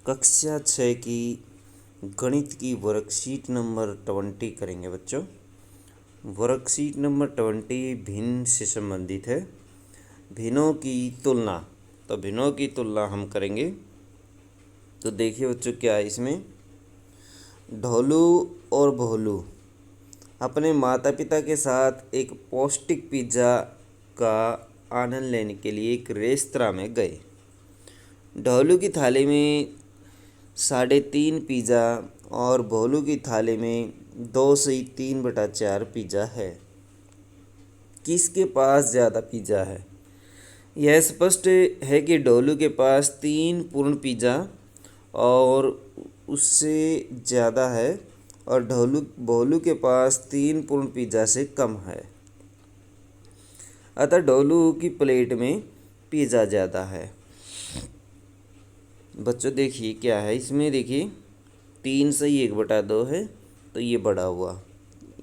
कक्षा 6 की गणित की वर्कशीट नंबर 20 करेंगे बच्चों। वर्कशीट नंबर 20 भिन्न से संबंधित है। भिन्नों की तुलना, तो भिन्नों की तुलना हम करेंगे। तो देखिए बच्चों, क्या है इसमें। ढोलू और भोलू अपने माता पिता के साथ एक पौष्टिक पिज्ज़ा का आनंद लेने के लिए एक रेस्तरां में गए। ढोलू की थाली में 3.5 पिज़्ज़ा और भोलू की थाली में 2 से 3/4 पिज़्ज़ा है। किसके पास ज़्यादा पिज़्ज़ा है? यह स्पष्ट है कि ढोलू के पास 3 पूर्ण पिज़्ज़ा और उससे ज़्यादा है, और भोलू के पास 3 पूर्ण पिज़्ज़ा से कम है। अतः ढोलू की प्लेट में पिज़्ज़ा ज़्यादा है। बच्चों देखिए क्या है इसमें। देखिए 3/1/2 है, तो ये बड़ा हुआ,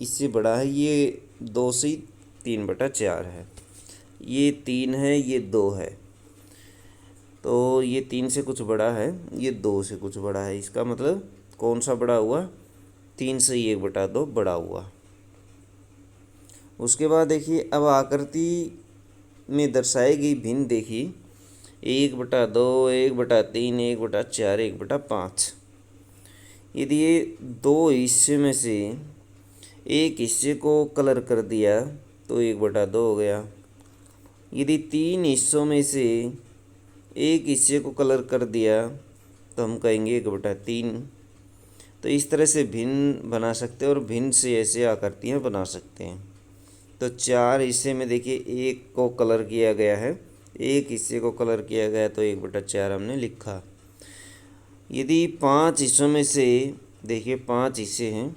इससे बड़ा है। ये 2/3/4 है। ये 3 है, ये 2 है, तो ये 3 से कुछ बड़ा है, ये 2 से कुछ बड़ा है। इसका मतलब कौन सा बड़ा हुआ? 3/1/2 बड़ा हुआ। उसके बाद देखिए, अब आकृति में दर्शाई गई भिन्न देखिए 1/2, 1/3, 1/4, 1/5। यदि ये 2 हिस्से में से एक हिस्से को कलर कर दिया तो 1/2 हो गया। यदि 3 हिस्सों में से एक हिस्से को कलर कर दिया तो हम कहेंगे 1/3। तो इस तरह से भिन्न बना सकते हैं, और भिन्न से ऐसे आकृतियाँ बना सकते हैं। तो 4 हिस्से में देखिए एक को कलर किया गया है, एक हिस्से को कलर किया गया, तो 1/4 हमने लिखा। यदि 5 हिस्सों में से देखिए 5 हिस्से हैं,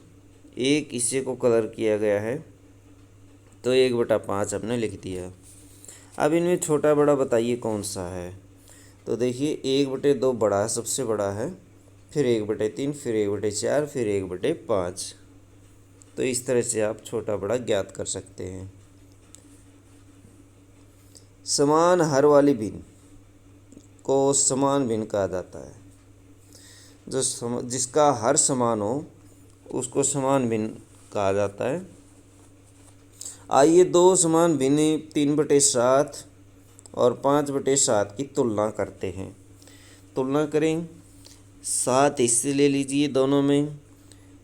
एक हिस्से को कलर किया गया है, तो 1/5 हमने लिख दिया। अब इनमें छोटा बड़ा बताइए कौन सा है। तो देखिए 1/2 बड़ा, सबसे बड़ा है, फिर 1/3, फिर 1/4, फिर 1/5। तो इस तरह से आप छोटा बड़ा ज्ञात कर सकते हैं। समान हर वाली भिन्न को समान भिन्न कहा जाता है। जिसका हर समान हो उसको समान भिन्न कहा जाता है। आइए दो समान भिन्न 3/7 और 5/7 की तुलना करते हैं। तुलना करें। 7 हिस्से ले लीजिए दोनों में।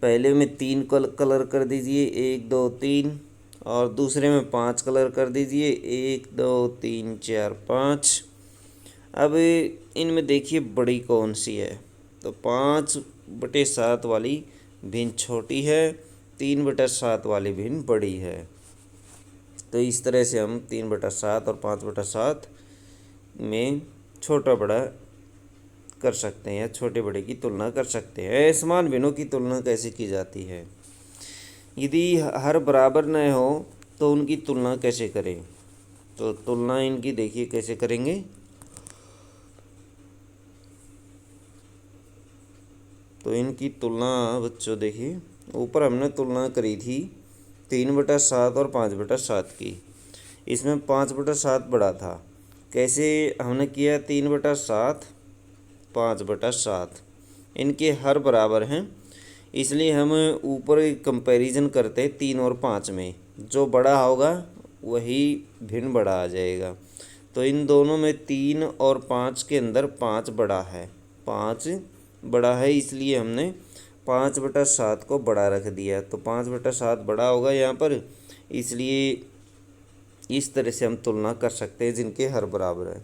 पहले में 3 कलर कर दीजिए, 1 2 3, और दूसरे में 5 कलर कर दीजिए, 1 2 3 4 5। अब इनमें देखिए बड़ी कौन सी है। तो 5/7 वाली भिन्न छोटी है, 3/7 वाली भिन्न बड़ी है। तो इस तरह से हम 3/7 और 5/7 में छोटा बड़ा कर सकते हैं, या छोटे बड़े की तुलना कर सकते हैं। असमान भिन्नों की तुलना कैसे की जाती है? यदि हर बराबर न हो तो उनकी तुलना कैसे करें? तो तुलना इनकी देखिए कैसे करेंगे। तो इनकी तुलना बच्चों देखिए, ऊपर हमने तुलना करी थी 3/7 और 5/7 की। इसमें 5/7 बड़ा था। कैसे हमने किया? 3/7, 5/7, इनके हर बराबर हैं, इसलिए हम ऊपर कंपैरिजन करते हैं 3 और 5 में। जो बड़ा होगा वही भिन्न बड़ा आ जाएगा। तो इन दोनों में 3 और 5 के अंदर 5 बड़ा है, 5 बड़ा है, इसलिए हमने 5/7 को बड़ा रख दिया। तो 5/7 बड़ा होगा यहाँ पर, इसलिए इस तरह से हम तुलना कर सकते हैं जिनके हर बराबर है।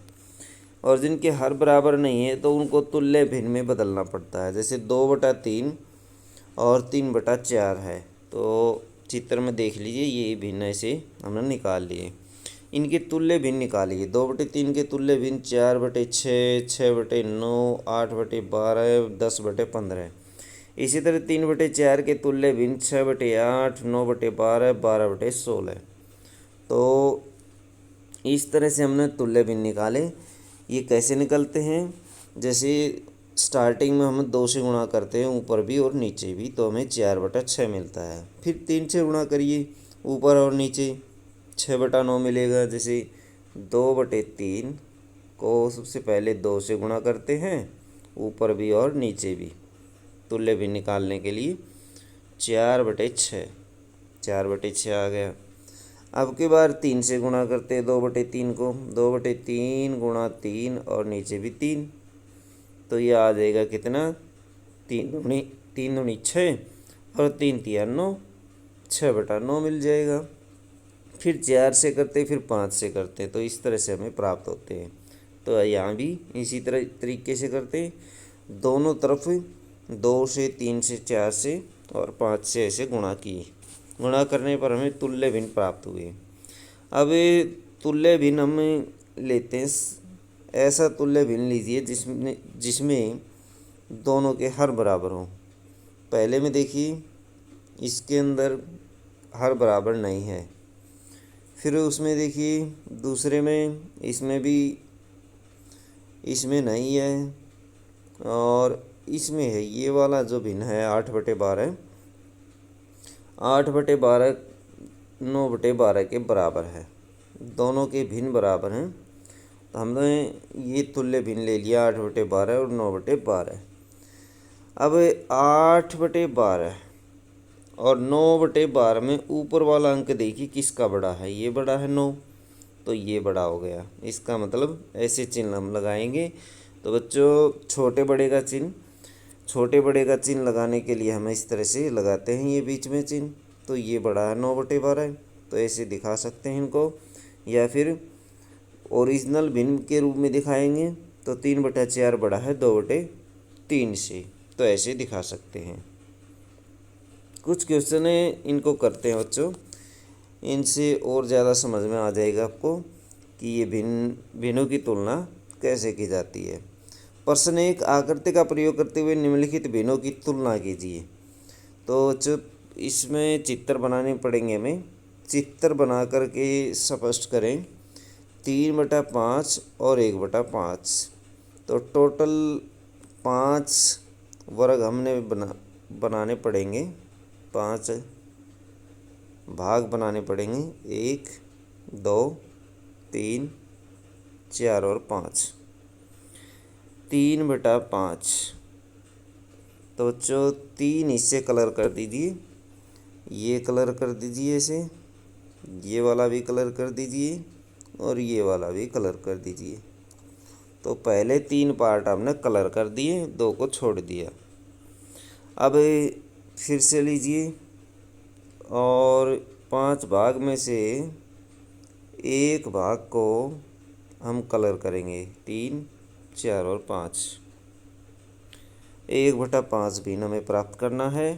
और जिनके हर बराबर नहीं है तो उनको तुल्य भिन्न में बदलना पड़ता है। जैसे 2/3 और 3/4 है, तो चित्र में देख लीजिए, ये भिन्न ऐसे हमने निकाल लिए। इनके तुल्य भिन्न निकालिए। 2/3 के तुल्य भिन्न 4/6, 6/9, 8/12, 10/15। इसी तरह 3/4 के तुल्य भिन्न 6/8, 9/12, 12/16। तो इस तरह से हमने तुल्य भिन्न निकाले। ये कैसे निकलते हैं? जैसे स्टार्टिंग में हम 2 से गुणा करते हैं, ऊपर भी और नीचे भी, तो हमें 4/6 मिलता है। फिर 3 से गुणा करिए, ऊपर और नीचे 6/9 मिलेगा। जैसे 2/3 को सबसे पहले 2 से गुणा करते हैं, ऊपर भी और नीचे भी। तुल्य भिन्न निकालने के लिए 4/6, 4/6 आ गया। अब की बार 3 से गुणा करते हैं 2/3 को, 2/3 गुणा 3 और नीचे भी 3, तो ये आ जाएगा कितना, 3 दूनी 6 और 3 9, 6/9 मिल जाएगा। फिर 4 से करते, फिर 5 से करते, तो इस तरह से हमें प्राप्त होते हैं। तो यहाँ भी इसी तरह तरीके से करते हैं, दोनों तरफ 2 से, 3 से, 4 से और 5 से ऐसे गुणा किए। गुणा करने पर हमें तुल्य भिन्न प्राप्त हुए। अब तुल्य भिन्न हम लेते हैं, ऐसा तुल्य भिन्न लीजिए जिसमें दोनों के हर बराबर हों। पहले में देखिए इसके अंदर हर बराबर नहीं है, फिर उसमें देखिए दूसरे में इसमें भी इसमें नहीं है, और इसमें है ये वाला जो भिन्न है 8/12, 8/12 9/12 के बराबर है, दोनों के भिन्न बराबर हैं। तो हमने ये तुल्य भिन्न ले लिया 8/12 और 9/12। अब 8/12 और 9/12 में ऊपर वाला अंक देखिए किसका बड़ा है, ये बड़ा है 9, तो ये बड़ा हो गया। इसका मतलब ऐसे चिन्ह हम लगाएंगे। तो बच्चों छोटे बड़े का चिन्ह लगाने के लिए हम इस तरह से लगाते हैं, ये बीच में चिन्ह, तो ये बड़ा है 9/12, तो ऐसे दिखा सकते हैं इनको। या फिर ओरिजिनल भिन्न के रूप में दिखाएंगे तो 3/4 बड़ा है 2/3 से, तो ऐसे दिखा सकते हैं। कुछ क्वेश्चन है इनको करते हैं बच्चों, इनसे और ज़्यादा समझ में आ जाएगा आपको कि ये भिन्नों की तुलना कैसे की जाती है। प्रश्न 1, आकृति का प्रयोग करते हुए निम्नलिखित भिन्नों की तुलना कीजिए। तो बच्चों इसमें चित्र बनाने पड़ेंगे हमें, चित्र बना करके स्पष्ट करें। 3/5 और 1/5, तो टोटल 5 वर्ग हमने बनाने पड़ेंगे, 5 भाग बनाने पड़ेंगे, 1 2 3 4 और 5। 3/5, तो बच्चों 3 हिस्से कलर कर दीजिए, ये कलर कर दीजिए ऐसे, ये वाला भी कलर कर दीजिए और ये वाला भी कलर कर दीजिए। तो पहले 3 पार्ट हमने कलर कर दिए, 2 को छोड़ दिया। अब फिर से लीजिए और 5 भाग में से एक भाग को हम कलर करेंगे, 3 4 और 5। 1/5 भी हमें प्राप्त करना है,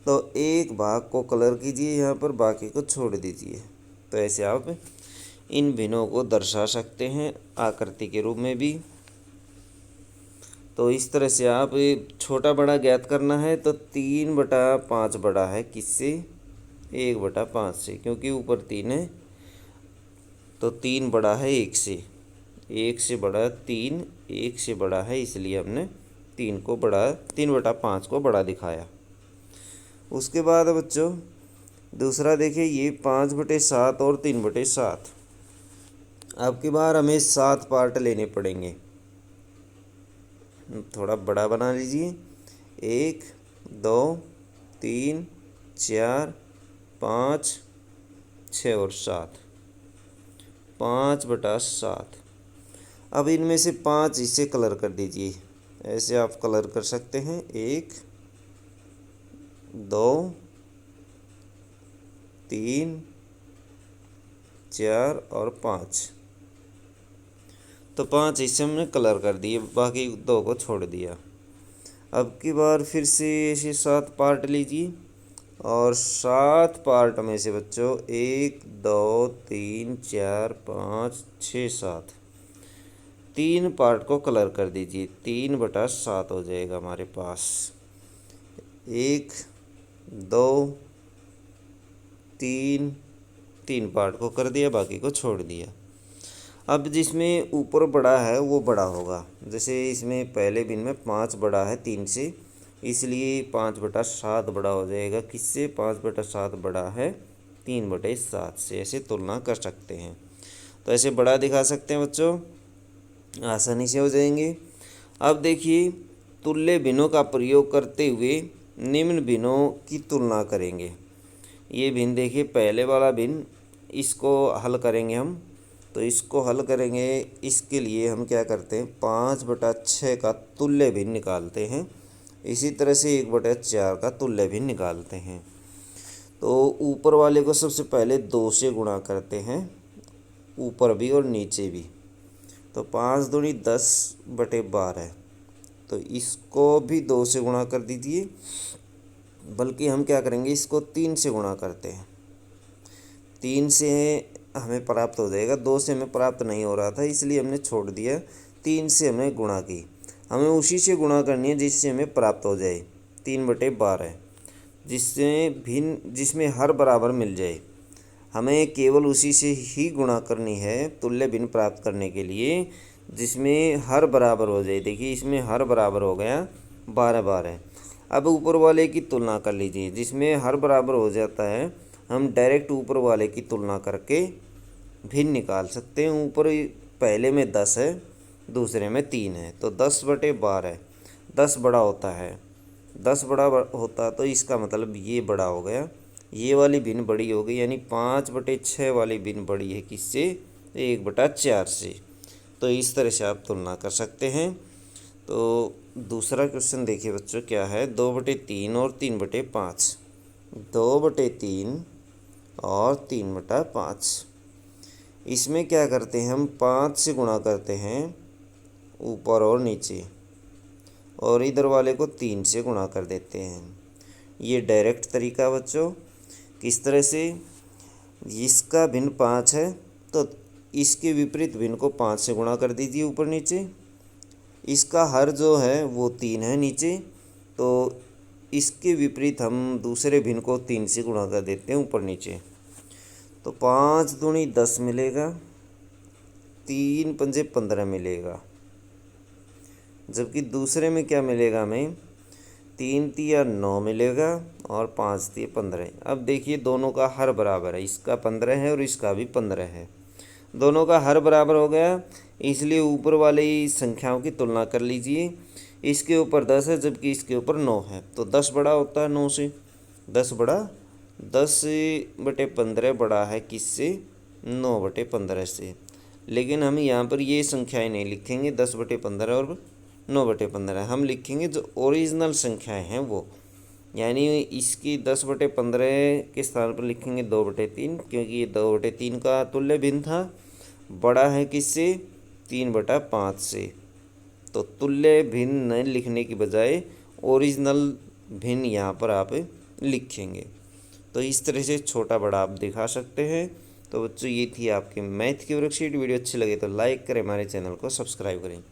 तो एक भाग को कलर कीजिए यहाँ पर, बाकी को छोड़ दीजिए। तो ऐसे आप इन भिन्नों को दर्शा सकते हैं आकृति के रूप में भी। तो इस तरह से आप छोटा बड़ा ज्ञात करना है, तो 3/5 बड़ा है किससे, 1/5 से, क्योंकि ऊपर 3 है, तो 3 बड़ा है 1 से, 1 से बड़ा 3, 1 से बड़ा है, इसलिए हमने 3/5 को बड़ा दिखाया। उसके बाद बच्चों दूसरा देखिए, ये 5/7 और 3/7। अब की बार हमें 7 पार्ट लेने पड़ेंगे, थोड़ा बड़ा बना लीजिए, 1 2 3 4 5 6 और 7, 5/7। अब इनमें से 5 हिस्से कलर कर दीजिए, ऐसे आप कलर कर सकते हैं, 1 2 3 4 और 5। तो 5 हिस्से हमने कलर कर दिए, बाकी 2 को छोड़ दिया। अब की बार फिर से ऐसे 7 पार्ट लीजिए, और 7 पार्ट में से बच्चों 1 2 3 4 5 6 7, 3 पार्ट को कलर कर दीजिए, 3/7 हो जाएगा हमारे पास। 1 2 3, 3 पार्ट को कर दिया, बाकी को छोड़ दिया। अब जिसमें ऊपर बड़ा है वो बड़ा होगा, जैसे इसमें पहले भिन्न में 5 बड़ा है 3 से, इसलिए 5/7 बड़ा हो जाएगा किससे, 5/7 बड़ा है 3/7 से। ऐसे तुलना कर सकते हैं, तो ऐसे बड़ा दिखा सकते हैं बच्चों, आसानी से हो जाएंगे। अब देखिए तुल्य भिन्नों का प्रयोग करते हुए निम्न भिन्नों की तुलना करेंगे। ये भिन्न देखिए, पहले वाला भिन्न, इसको हल करेंगे हम। तो इसको हल करेंगे, इसके लिए हम क्या करते हैं, 5/6 का तुल्य भिन्न निकालते हैं। इसी तरह से 1/4 का तुल्य भिन्न निकालते हैं। तो ऊपर वाले को सबसे पहले 2 से गुणा करते हैं, ऊपर भी और नीचे भी। तो 5 दूनी 10/12। तो इसको भी 2 से गुणा कर दीजिए, बल्कि हम क्या करेंगे, इसको 3 से गुणा करते हैं। 3 से हमें प्राप्त हो जाएगा, 2 से हमें प्राप्त नहीं हो रहा था, इसलिए हमने छोड़ दिया। 3 से हमने गुणा की, हमें उसी से गुणा करनी है जिससे हमें प्राप्त हो जाए 3/12, जिसमें हर बराबर मिल जाए। हमें केवल उसी से ही गुणा करनी है तुल्य भिन्न प्राप्त करने के लिए, जिसमें हर बराबर हो जाए। देखिए इसमें हर बराबर हो गया 12/12। अब ऊपर वाले की तुलना कर लीजिए, जिसमें हर बराबर हो जाता है हम डायरेक्ट ऊपर वाले की तुलना करके भिन्न निकाल सकते हैं। ऊपर पहले में 10 है, दूसरे में 3 है, तो 10/12, 10 बड़ा होता है। 10 बड़ा होता तो इसका मतलब ये बड़ा हो गया, ये वाली भिन्न बड़ी हो गई, यानी 5/6 वाली भिन्न बड़ी है किससे, 1/4 से। तो इस तरह से आप तुलना कर सकते हैं। तो दूसरा क्वेश्चन देखिए बच्चों क्या है, 2/3 और 3/5। 2/3 और 3/5, इसमें क्या करते हैं हम, 5 से गुणा करते हैं ऊपर और नीचे, और इधर वाले को 3 से गुणा कर देते हैं। ये डायरेक्ट तरीका बच्चों। किस तरह से, इसका भिन्न 5 है तो इसके विपरीत भिन्न को 5 से गुणा कर दीजिए ऊपर नीचे। इसका हर जो है वो 3 है नीचे, तो इसके विपरीत हम दूसरे भिन्न को 3 से गुणा कर देते हैं ऊपर नीचे। तो 5 दूनी 10 मिलेगा, 3 पंजे 15 मिलेगा। जबकि दूसरे में क्या मिलेगा हमें, 3 तिया 9 मिलेगा और 5 तिया 15। अब देखिए दोनों का हर बराबर है, इसका 15 है और इसका भी 15 है, दोनों का हर बराबर हो गया। इसलिए ऊपर वाली संख्याओं की तुलना कर लीजिए। इसके ऊपर 10 है जबकि इसके ऊपर 9 है, तो 10 बड़ा होता है 9 से। 10/15 बड़ा है किससे, 9/15 से। लेकिन हम यहाँ पर ये संख्याएं नहीं लिखेंगे 10/15 और 9/15, हम लिखेंगे जो ओरिजिनल संख्याएं हैं वो, यानी इसकी 10/15 के स्थान पर लिखेंगे 2/3, क्योंकि ये 2/3 का तुल्य भिन्न था, बड़ा है किससे, 3/5 से। तो तुल्य भिन्न लिखने की बजाय ओरिजिनल भिन्न यहाँ पर आप लिखेंगे। तो इस तरह से छोटा बड़ा आप दिखा सकते हैं। तो बच्चों ये थी आपकी मैथ की वर्कशीट। वीडियो अच्छी लगे तो लाइक करें, हमारे चैनल को सब्सक्राइब करें।